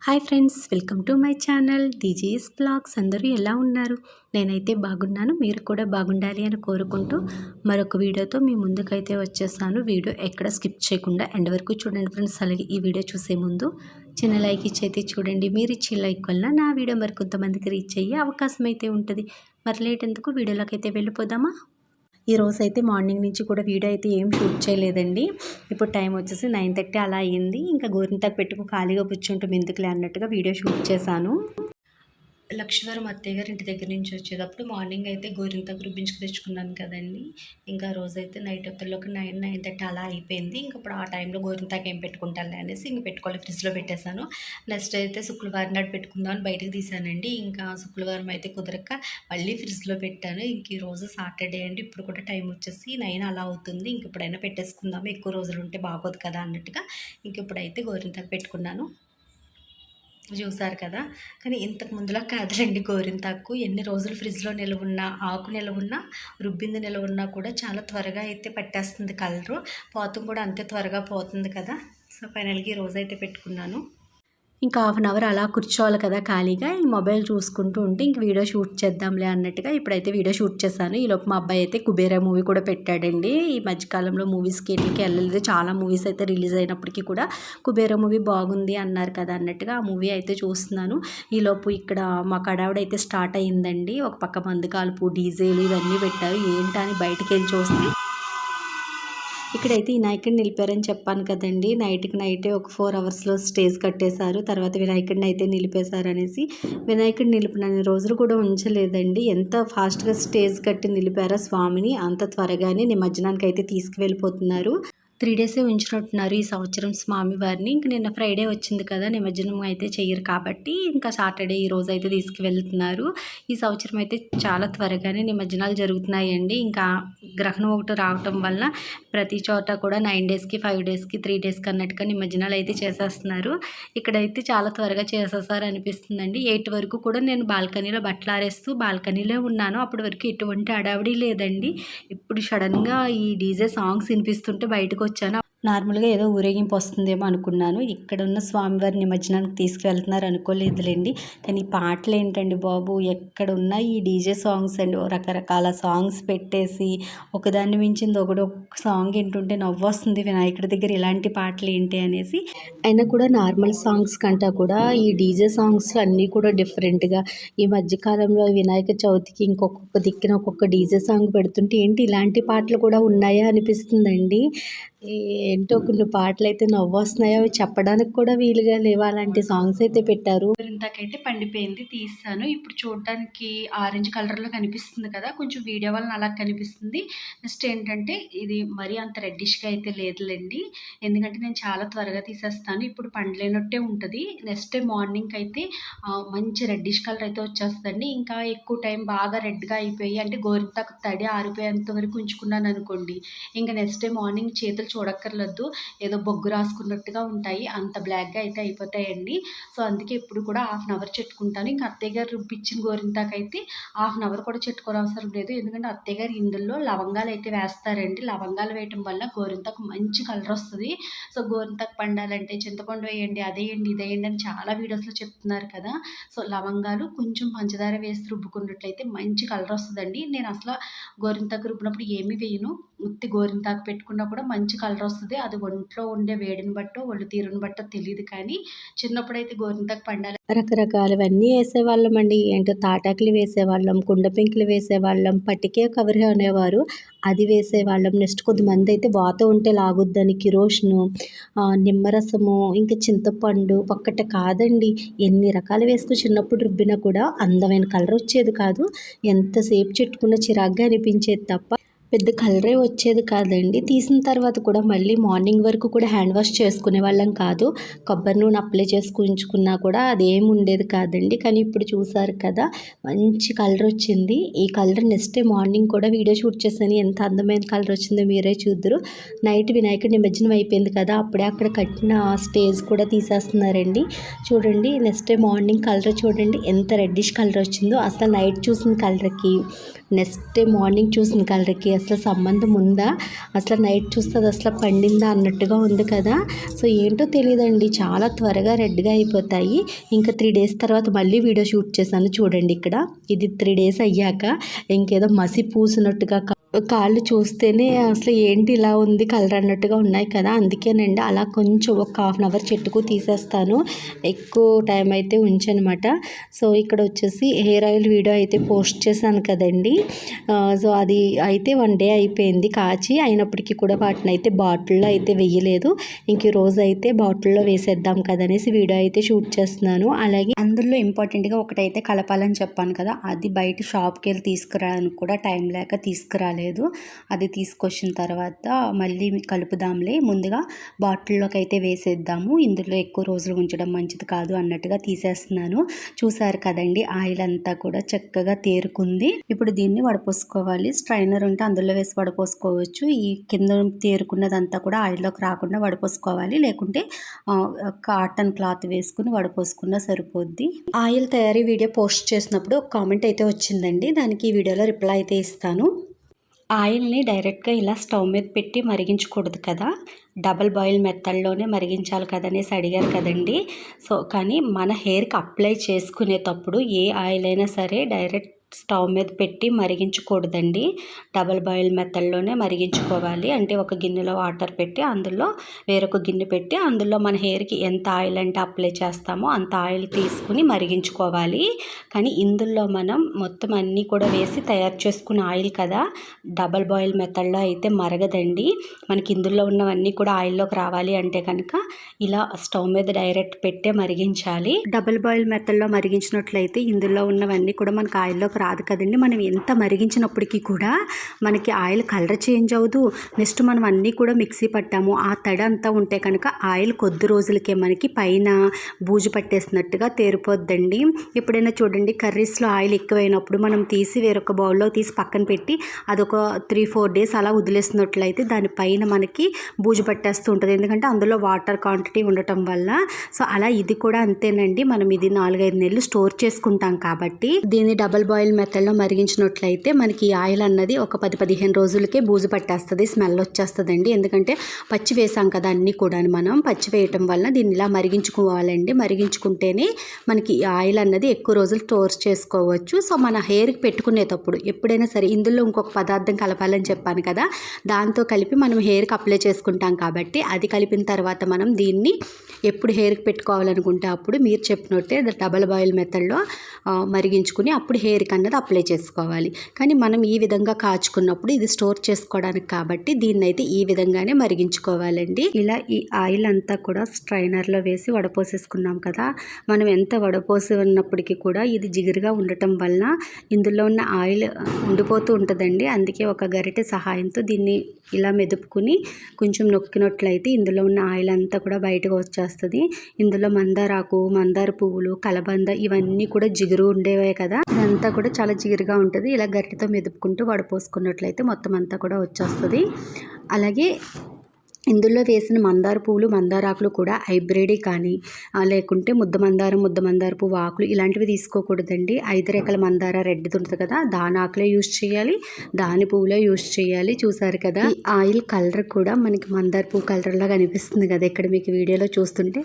Hi friends, welcome to my channel DGS blogs. అందరూ ఎలా ఉన్నారు? నేనైతే బాగున్నాను. మీరు కూడా బాగుండాలి అని కోరుకుంటూ మరొక వీడియోతో మీ ముందుకైతే వచ్చేసాను. వీడియో ఎక్కడ స్కిప్ చేయకుండా ఎండ్ వరకు చూడండి ఫ్రెండ్స్. అలాగే ఈ వీడియో చూసే ముందు చిన్న లైక్ ఇచ్చైతే చూడండి. మీరు ఇచ్చే లైక్ వల్ల నా వీడియో మరి కొంతమందికి రీచ్ అయ్యే అవకాశం అయితే ఉంటుంది. మరి లేట్ ఎందుకు, వీడియోలోకి అయితే వెళ్ళిపోదామా? ఈరోజు అయితే మార్నింగ్ నుంచి కూడా వీడియో అయితే ఏం షూట్ చేయలేదండి. ఇప్పుడు టైం వచ్చేసి 9:30 అలా అయ్యింది. ఇంకా గోరింటాకు పెట్టుకుని ఖాళీగా కూర్చుంటాం ఎందుకులే అన్నట్టుగా వీడియో షూట్ చేశాను. లక్ష్మీవారం అత్తయ్య గారి ఇంటి దగ్గర నుంచి వచ్చేటప్పుడు మార్నింగ్ అయితే గోరింతాకు రుబ్బించుకు తెచ్చుకున్నాను కదండి. ఇంకా రోజైతే నైట్ ఒకళ్ళకి 9:30 అలా అయిపోయింది. ఇంకా ఇప్పుడు ఆ టైంలో గోరింతాకు ఏం పెట్టుకుంటాను అనేసి ఇంక పెట్టుకోవాలి, ఫ్రిడ్జ్లో పెట్టేశాను. నెక్స్ట్ అయితే శుక్రవారం నాడు పెట్టుకుందామని బయటకు తీసానండి. ఇంకా శుక్రవారం అయితే కుదరక మళ్ళీ ఫ్రిడ్జ్లో పెట్టాను. ఇంక ఈరోజు సాటర్డే అండి. ఇప్పుడు కూడా టైం వచ్చేసి 9 అలా అవుతుంది. ఇంక ఇప్పుడైనా పెట్టేసుకుందాము, ఎక్కువ రోజులు ఉంటే బాగోదు కదా అన్నట్టుగా ఇంక ఇప్పుడైతే గోరింతాకు పెట్టుకున్నాను. చూసారు కదా, కానీ ఇంతకు ముందులా కాదులేండి. గోరింతాకు ఎన్ని రోజులు ఫ్రిడ్జ్లో నిల్వ ఉన్నా, ఆకు నిల్వ ఉన్నా, రుబ్బింది నిల్వ ఉన్నా కూడా చాలా త్వరగా అయితే పట్టేస్తుంది కలరు. పోతం కూడా అంతే త్వరగా పోతుంది కదా. సో ఫైనల్గా ఈ రోజైతే పెట్టుకున్నాను. ఇంకా హాఫ్ అన్ అవర్ అలా కూర్చోవాలి కదా ఖాళీగా. ఈ మొబైల్ చూసుకుంటూ ఉంటే ఇంక వీడియో షూట్ చేద్దాంలే అన్నట్టుగా ఇప్పుడైతే వీడియో షూట్ చేశాను. ఈలోపు మా అబ్బాయి అయితే కుబేరా మూవీ కూడా పెట్టాడండి. ఈ మధ్యకాలంలో మూవీస్కి ఎట్లకి వెళ్ళలేదు. చాలా మూవీస్ అయితే రిలీజ్ అయినప్పటికీ కూడా కుబేరా మూవీ బాగుంది అన్నారు కదా అన్నట్టుగా ఆ మూవీ అయితే చూస్తున్నాను. ఈలోపు ఇక్కడ మా కడావిడైతే స్టార్ట్ అయ్యిందండి. ఒక పక్క మందు కాల్పు, డీజేలు ఇవన్నీ పెట్టారు. ఏంటా అని బయటికి వెళ్ళి చూస్తే ఇక్కడైతే ఈ వినాయకుడిని నిలిపారని చెప్పాను కదండి. నైట్కి ఒక 4 అవర్స్లో స్టేజ్ కట్టేశారు. తర్వాత వినాయకుడిని అయితే నిలిపేశారు అనేసి. వినాయకుడిని నిలిపిన రోజులు కూడా ఉంచలేదండి. ఎంత ఫాస్ట్గా స్టేజ్ కట్టి నిలిపారో స్వామిని, అంత త్వరగానే నిమజ్జనానికి అయితే తీసుకువెళ్ళిపోతున్నారు. 3 డేసే ఉంచినట్టున్నారు ఈ సంవత్సరం స్వామివారిని. ఇంక నిన్న ఫ్రైడే వచ్చింది కదా, నిమజ్జనం అయితే చెయ్యరు కాబట్టి ఇంకా సాటర్డే ఈ రోజు అయితే తీసుకువెళ్తున్నారు. ఈ సంవత్సరం అయితే చాలా త్వరగానే నిమజ్జనాలు జరుగుతున్నాయండి. ఇంకా గ్రహణం ఒకటి రావటం వల్ల ప్రతి చోట కూడా 9 డేస్కి, 5 డేస్కి, 3 డేస్కి అన్నట్టుగా నిమజ్జనాలు అయితే చేసేస్తున్నారు. ఇక్కడైతే చాలా త్వరగా చేసేసారు అనిపిస్తుందండి. 8 వరకు కూడా నేను బాల్కనీలో బట్టలు ఆరేస్తూ బాల్కనీలో ఉన్నాను. అప్పటి వరకు ఎటువంటి హడావిడి లేదండి. ఇప్పుడు సడన్గా ఈ డీజే సాంగ్స్ వినిపిస్తుంటే బయటకు వచ్చాను. నార్మల్గా ఏదో ఊరేగింపు వస్తుందేమో అనుకున్నాను. ఇక్కడ ఉన్న స్వామివారి నిమజ్జనానికి తీసుకువెళ్తున్నారు అనుకోలేదులేండి. కానీ పాటలు ఏంటండి బాబు, ఎక్కడున్నా ఈ డీజే సాంగ్స్ అండి. రకరకాల సాంగ్స్ పెట్టేసి ఒకదాన్ని మించింది ఒకటి సాంగ్ వింటుంటే నవ్వు వస్తుంది. వినాయకుడి దగ్గర ఇలాంటి పాటలు ఏంటి అనేసి. అయినా కూడా నార్మల్ సాంగ్స్ కంటే కూడా ఈ డీజే సాంగ్స్ అన్నీ కూడా డిఫరెంట్గా ఈ మధ్యకాలంలో వినాయక చవితికి ఇంకొక దిక్కున ఒక్కొక్క డీజే సాంగ్ పెడుతుంటే ఏంటి ఇలాంటి పాటలు కూడా ఉన్నాయా అనిపిస్తుందండి. ఏంటో కొన్ని పాటలు అయితే నవ్వు వస్తున్నాయో అవి చెప్పడానికి కూడా వీలుగా లేవు, అలాంటి సాంగ్స్ అయితే పెట్టారు. ఇంతకైతే పండిపోయింది తీస్తాను. ఇప్పుడు చూడడానికి ఆరెంజ్ కలర్లో కనిపిస్తుంది కదా, కొంచెం వీడియో వల్ల అలా కనిపిస్తుంది. నెక్స్ట్ ఏంటంటే ఇది మరీ అంత రెడ్డిష్గా అయితే లేదులేండి, ఎందుకంటే నేను చాలా త్వరగా తీసేస్తాను. ఇప్పుడు పండలేనట్టే ఉంటుంది. నెక్స్ట్ డే మార్నింగ్ అయితే మంచి రెడ్డిష్ కలర్ అయితే వచ్చేస్తుందండి. ఇంకా ఎక్కువ టైం బాగా రెడ్గా అయిపోయి అంటే గోరింతాకు తడి ఆరిపోయేంత వరకు ఉంచుకున్నాను అనుకోండి, ఇంకా నెక్స్ట్ డే మార్నింగ్ చేతులు చూడక్కర్లేదు, ఏదో బొగ్గు రాసుకున్నట్టుగా ఉంటాయి, అంత బ్లాక్గా అయితే అయిపోతాయండి. సో అందుకే ఇప్పుడు కూడా హాఫ్ అన్ అవర్ చెట్టుకుంటాను. ఇంకా అత్తయ్య గారు రుబ్బిచ్చిన గోరింతాకు అయితే హాఫ్ అన్ అవర్ కూడా చెట్టుకోని అవసరం లేదు, ఎందుకంటే అత్తయ్య గారు ఇందులో లవంగాలు అయితే వేస్తారండి. లవంగాలు వేయటం వల్ల గోరింతాకు మంచి కలర్ వస్తుంది. సో గోరింతాకు పండాలంటే చింతపండు వేయండి, అదేయండి ఇదేయండి అని చాలా వీడియోస్లో చెప్తున్నారు కదా. సో లవంగాలు కొంచెం పంచదార వేసి రుబ్బుకున్నట్లయితే మంచి కలర్ వస్తుందండి. నేను అసలు గోరింతాకు రుబ్బినప్పుడు ఏమీ వేయను, ఉత్తి గోరింతాకు పెట్టుకున్నా కూడా మంచి కలర్ వస్తుంది. అది ఒంట్లో ఉండే వేడిని బట్టో ఒళ్ళు తీరుని బట్టో తెలియదు, కానీ చిన్నప్పుడైతే గోరింతాకు పండాలి రకరకాలవన్నీ వేసేవాళ్ళం అండి. ఏంటో తాటాకులు వేసేవాళ్ళం, కుండ పెంకులు వేసేవాళ్ళం, పట్టికే కవర్ అనేవారు, అది వేసేవాళ్ళం. నెక్స్ట్ కొంతమంది అయితే వాత ఉంటే లాగుద్దని కిరోషను, నిమ్మరసము, ఇంకా చింతపండు ఒక్కటే కాదండి, ఎన్ని రకాలు వేసుకుని చిన్నప్పుడు రుబ్బినా కూడా అందమైన కలర్ వచ్చేది కాదు. ఎంతసేపు చెట్టుకున్న చిరాగ్గా అనిపించేది తప్ప పెద్ద కలరే వచ్చేది కాదండి. తీసిన తర్వాత కూడా మళ్ళీ మార్నింగ్ వరకు కూడా హ్యాండ్ వాష్ చేసుకునే వాళ్ళం కాదు. కొబ్బరి నూనె అప్లై చేసుకుంచుకున్నా కూడా అదేం ఉండేది కాదండి. కానీ ఇప్పుడు చూసారు కదా మంచి కలర్ వచ్చింది. ఈ కలర్ నెక్స్ట్ డే మార్నింగ్ కూడా వీడియో షూట్ చేశాను, ఎంత అందమైన కలర్ వచ్చిందో మీరే చూద్దరు. నైట్ వినాయకుడి నిమజ్జనం అయిపోయింది కదా, అప్పుడే అక్కడ కట్టిన స్టేజ్ కూడా తీసేస్తున్నారండి. చూడండి నెక్స్ట్ డే మార్నింగ్ కలర్ చూడండి ఎంత రెడ్డిష్ కలర్ వచ్చిందో. అసలు నైట్ చూసిన కలర్కి నెక్స్ట్ డే మార్నింగ్ చూసిన కలర్కి అసలు సంబంధం ఉందా, అసలు నైట్ చూస్తే అది అసలు పండిందా అన్నట్టుగా ఉంది కదా. సో ఏంటో తెలియదండి, చాలా త్వరగా రెడ్గా అయిపోతాయి. ఇంకా 3 డేస్ తర్వాత మళ్ళీ వీడియో షూట్ చేశాను చూడండి. ఇక్కడ ఇది 3 డేస్ అయ్యాక ఇంకేదో మసి పూసినట్టుగా కాళ్ళు చూస్తేనే అసలు ఏంటి ఇలా ఉంది కలర్ అన్నట్టుగా ఉన్నాయి కదా. అందుకేనండి అలా కొంచెం ఒక హాఫ్ అన్ అవర్ చెట్టుకు తీసేస్తాను, ఎక్కువ టైం అయితే ఉంచనమాట. సో ఇక్కడ వచ్చేసి హెయిర్ ఆయిల్ వీడియో అయితే పోస్ట్ చేశాను కదండి. సో అది అయితే 1 డే అయిపోయింది కాచి, అయినప్పటికీ కూడా వాటిని అయితే బాటిల్లో అయితే వేయలేదు. ఇంక ఈ రోజు అయితే బాటిల్లో వేసేద్దాం కదనేసి వీడియో అయితే షూట్ చేస్తున్నాను. అలాగే అందులో ఇంపార్టెంట్గా ఒకటైతే కలపాలని చెప్పాను కదా, అది బయట షాప్కి వెళ్ళి తీసుకురావడానికి కూడా టైం లేక తీసుకురాలేదు. అది తీసుకొచ్చిన తర్వాత మళ్ళీ కలుపుదాంలే, ముందుగా బాటిల్లోకి అయితే వేసేద్దాము, ఇందులో ఎక్కువ రోజులు ఉంచడం మంచిది కాదు అన్నట్టుగా తీసేస్తున్నాను. చూసారు కదండి, ఆయిల్ అంతా కూడా చక్కగా తేరుకుంది. ఇప్పుడు దీన్ని వడపోసుకోవాలి. స్ట్రైనర్ ఉంటే అందులో వేసి వడపోసుకోవచ్చు. ఈ కింద తేరుకున్నదంతా కూడా ఆయిల్లోకి రాకుండా వడపోసుకోవాలి, లేకుంటే కాటన్ క్లాత్ వేసుకుని వడపోసుకున్నా సరిపోద్ది. ఆయిల్ తయారీ వీడియో పోస్ట్ చేసినప్పుడు ఒక కామెంట్ అయితే వచ్చిందండి, దానికి ఈ వీడియోలో రిప్లై అయితే ఇస్తాను. ఆయిల్ని డైరెక్ట్గా ఇలా స్టవ్ మీద పెట్టి మరిగించకూడదు కదా, డబల్ బాయిల్ మెథడ్లోనే మరిగించాలి కదనేసి అడిగారు కదండి. సో కానీ మన హెయిర్కి అప్లై చేసుకునేటప్పుడు ఏ ఆయిల్ అయినా సరే డైరెక్ట్ స్టవ్ మీద పెట్టి మరిగించకూడదండి, డబల్ బాయిల్ మెథడ్లోనే మరిగించుకోవాలి. అంటే ఒక గిన్నెలో వాటర్ పెట్టి అందులో వేరొక గిన్నె పెట్టి అందులో మన హెయిర్కి ఎంత ఆయిల్ అంటే అప్లై చేస్తామో అంత ఆయిల్ తీసుకుని మరిగించుకోవాలి. కానీ ఇందులో మనం మొత్తం అన్నీ కూడా వేసి తయారు చేసుకున్న ఆయిల్ కదా, డబల్ బాయిల్ మెథడ్లో అయితే మరగదండి. మనకి ఇందులో ఉన్నవన్నీ కూడా ఆయిల్లోకి రావాలి అంటే కనుక ఇలా స్టవ్ మీద డైరెక్ట్ పెట్టే మరిగించాలి. డబల్ బాయిల్ మెథడ్లో మరిగించినట్లయితే ఇందులో ఉన్నవన్నీ కూడా మనకు ఆయిల్లోకి రాదు కదండి. మనం ఎంత మరిగించినప్పటికీ కూడా మనకి ఆయిల్ కలర్ చేంజ్ అవ్వదు. నెక్స్ట్ మనం అన్నీ కూడా మిక్సీ పట్టాము, ఆ తడి అంతా ఉంటే కనుక ఆయిల్ కొద్ది రోజులకే మనకి పైన బూజు పట్టేసినట్టుగా తేరిపోద్దండి. ఎప్పుడైనా చూడండి, కర్రీస్లో ఆయిల్ ఎక్కువైనప్పుడు మనం తీసి వేరొక బౌల్లో తీసి పక్కన పెట్టి అదొక 3-4 డేస్ అలా వదిలేసినట్లయితే దానిపైన మనకి బూజు పట్టేస్తూ ఉంటుంది, ఎందుకంటే అందులో వాటర్ క్వాంటిటీ ఉండటం వల్ల. సో అలా ఇది కూడా అంతేనండి, మనం ఇది 4-5 నెలలు స్టోర్ చేసుకుంటాం కాబట్టి దీన్ని డబల్ బాయిల్ మెథడ్లో మరిగించినట్లయితే మనకి ఈ ఆయిల్ అన్నది ఒక 10-15 రోజులకే బూజు పట్టేస్తుంది, స్మెల్ వచ్చేస్తుందండి. ఎందుకంటే పచ్చి వేసాం కదా అన్నీ కూడా, మనం పచ్చి వేయటం వల్ల దీన్ని ఇలా మరిగించుకోవాలండి. మరిగించుకుంటేనే మనకి ఈ ఆయిల్ అన్నది ఎక్కువ రోజులు స్టోర్ చేసుకోవచ్చు. సో మన హెయిర్కి పెట్టుకునేటప్పుడు ఎప్పుడైనా సరే ఇందులో ఇంకొక పదార్థం కలపాలని చెప్పాను కదా, దాంతో కలిపి మనం హెయిర్కి అప్లై చేసుకుంటాం కాబట్టి అది కలిపిన తర్వాత మనం దీన్ని ఎప్పుడు హెయిర్కి పెట్టుకోవాలనుకుంటే అప్పుడు మీరు చెప్పినట్టే డబల్ బాయిల్ మెథడ్లో మరిగించుకుని అప్పుడు హెయిర్కి అన్నది అప్లై చేసుకోవాలి. కానీ మనం ఈ విధంగా కాచుకున్నప్పుడు ఇది స్టోర్ చేసుకోవడానికి కాబట్టి దీన్ని అయితే ఈ విధంగానే మరిగించుకోవాలండి. ఇలా ఈ ఆయిల్ అంతా కూడా స్ట్రైనర్లో వేసి వడపోసేసుకున్నాం కదా, మనం ఎంత వడపోసి ఉన్నప్పటికీ కూడా ఇది జిగురుగా ఉండటం వల్ల ఇందులో ఉన్న ఆయిల్ ఉండిపోతూ ఉంటుందండి. అందుకే ఒక గరిటె సహాయంతో దీన్ని ఇలా మెదుపుకుని కొంచెం నొక్కినట్లయితే ఇందులో ఉన్న ఆయిల్ అంతా కూడా బయటకు వచ్చేస్తుంది. ఇందులో మందారాకు, మందార పువ్వులు, కలబంద ఇవన్నీ కూడా జిగురు ఉండేవే కదా, ఇదంతా కూడా చాలా జిగురుగా ఉంటుంది. ఇలా గరిటెతో మెదుపుకుంటూ వడపోసుకున్నట్లయితే మొత్తం అంతా కూడా వచ్చేస్తుంది. అలాగే ఇందులో వేసిన మందార పువ్వులు, మందారాకులు కూడా హైబ్రిడ్ కానీ లేకుంటే ముద్ద మందార పువ్వు ఆకులు ఇలాంటివి తీసుకోకూడదండి. 5 రేఖల మందార రెడ్ది ఉంటుంది కదా, దాని ఆకులే యూజ్ చేయాలి, దాని పువ్వులే యూజ్ చేయాలి. చూసారు కదా, ఈ ఆయిల్ కలర్ కూడా మనకి మందార పువ్వు కలర్లా కనిపిస్తుంది కదా, ఇక్కడ మీకు వీడియోలో చూస్తుంటే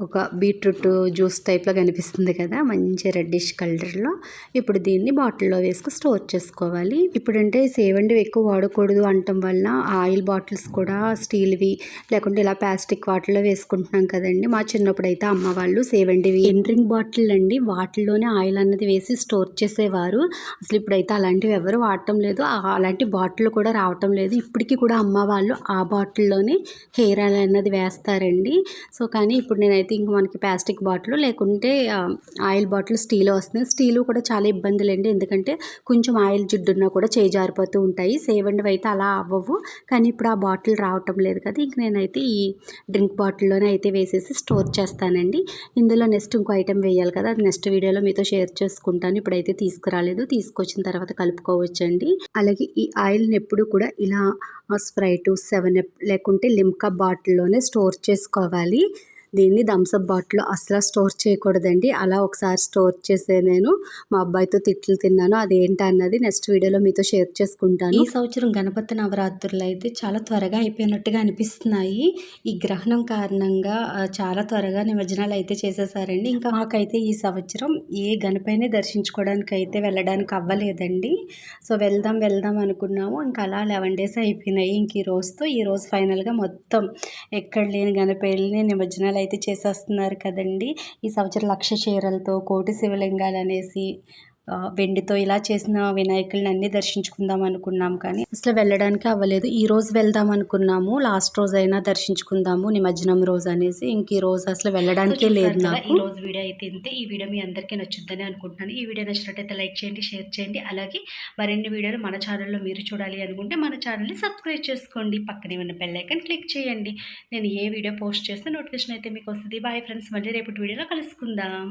ఒక బీట్రూట్ జ్యూస్ టైప్లో కనిపిస్తుంది కదా, మంచి రెడ్డిష్ కలర్లో. ఇప్పుడు దీన్ని బాటిల్లో వేసుకుని స్టోర్ చేసుకోవాలి. ఇప్పుడంటే సేవండివి ఎక్కువ వాడకూడదు అనటం వల్ల ఆయిల్ బాటిల్స్ కూడా స్టీల్వి లేకుంటే ఇలా ప్లాస్టిక్ వాటిల్లో వేసుకుంటున్నాం కదండి. మా చిన్నప్పుడు అయితే అమ్మ వాళ్ళు సేవండివి ఎండ్రింగ్ బాటిల్ అండి, వాటిల్లోనే ఆయిల్ అన్నది వేసి స్టోర్ చేసేవారు. అసలు ఇప్పుడైతే అలాంటివి ఎవరు వాడటం లేదు, అలాంటి బాటిల్ కూడా రావటం లేదు. ఇప్పటికీ కూడా అమ్మ వాళ్ళు ఆ బాటిల్లోనే హెయిర్ ఆయిల్ అన్నది వేస్తారండి. సో కానీ ఇప్పుడు నేనైతే ఇంక మనకి ప్లాస్టిక్ బాటిల్ లేకుంటే ఆయిల్ బాటిల్ స్టీల్ వస్తుంది. స్టీల్ కూడా చాలా ఇబ్బందులండి, ఎందుకంటే కొంచెం ఆయిల్ జిడ్డున్నా కూడా చేయి జారిపోతూ ఉంటాయి. సేవండివి అయితే అలా అవ్వవు, కానీ ఇప్పుడు ఆ బాటిల్ రావటం లేదు కదా, ఇంక నేనైతే ఈ డ్రింక్ బాటిల్లోనే అయితే వేసేసి స్టోర్ చేస్తానండి. ఇందులో నెక్స్ట్ ఇంకో ఐటెం వేయాలి కదా, అది నెక్స్ట్ వీడియోలో మీతో షేర్ చేసుకుంటాను. ఇప్పుడైతే తీసుకురాలేదు, తీసుకొచ్చిన తర్వాత కలుపుకోవచ్చండి. అలాగే ఈ ఆయిల్ని ఎప్పుడు కూడా ఇలా స్ప్రైట్, 7 అప్ లేకుంటే లిమ్కా బాటిల్లోనే స్టోర్ చేసుకోవాలి. దీన్ని థమ్సప్ బాటిల్లో అసలు స్టోర్ చేయకూడదండి. అలా ఒకసారి స్టోర్ చేసే నేను మా అబ్బాయితో తిట్లు తిన్నాను. అదేంటి అన్నది నెక్స్ట్ వీడియోలో మీతో షేర్ చేసుకుంటాను. ఈ సంవత్సరం గణపతి నవరాత్రులు అయితే చాలా త్వరగా అయిపోయినట్టుగా అనిపిస్తున్నాయి. ఈ గ్రహణం కారణంగా చాలా త్వరగా నిమజ్జనాలు అయితే చేసేసారండి. ఇంకా మాకైతే ఈ సంవత్సరం ఏ గణపైనే దర్శించుకోవడానికి అయితే వెళ్ళడానికి అవ్వలేదండి. సో వెళ్దాం అనుకున్నాము. ఇంకా అలా 11 డేస్ అయిపోయినాయి. ఇంక ఈ రోజు ఫైనల్గా మొత్తం ఎక్కడ లేని గణపయ్యల్ని నిమజ్జనాలు అయితే చేసేస్తున్నారు కదండి. ఈ సంవత్సరం 1,00,000 చీరలతో, కోటి శివలింగాలు అనేసి వెండితో ఇలా చేసిన వినాయకుల్ని అన్నీ దర్శించుకుందాం అనుకున్నాం, కానీ అసలు వెళ్ళడానికి అవ్వలేదు. ఈ రోజు వెళ్దాం అనుకున్నాము, లాస్ట్ రోజు అయినా దర్శించుకుందాము నిమజ్జనం రోజు అనేసి. ఇంక ఈ రోజు అసలు వెళ్ళడానికే లేదు నాకు. ఈ రోజు వీడియో అయితే ఇంతే. ఈ వీడియో మీ అందరికీ నచ్చుద్దని అనుకుంటున్నాను. ఈ వీడియో నచ్చినట్టయితే లైక్ చేయండి, షేర్ చేయండి. అలాగే మరిన్ని వీడియోలు మన ఛానల్లో మీరు చూడాలి అనుకుంటే మన ఛానల్ని సబ్స్క్రైబ్ చేసుకోండి. పక్కనే ఉన్న బెల్ ఐకాన్ క్లిక్ చేయండి. నేను ఏ వీడియో పోస్ట్ చేస్తే నోటిఫికేషన్ అయితే మీకు వస్తుంది. బాయ్ ఫ్రెండ్స్, మళ్ళీ రేపటి వీడియోలో కలుసుకుందాం.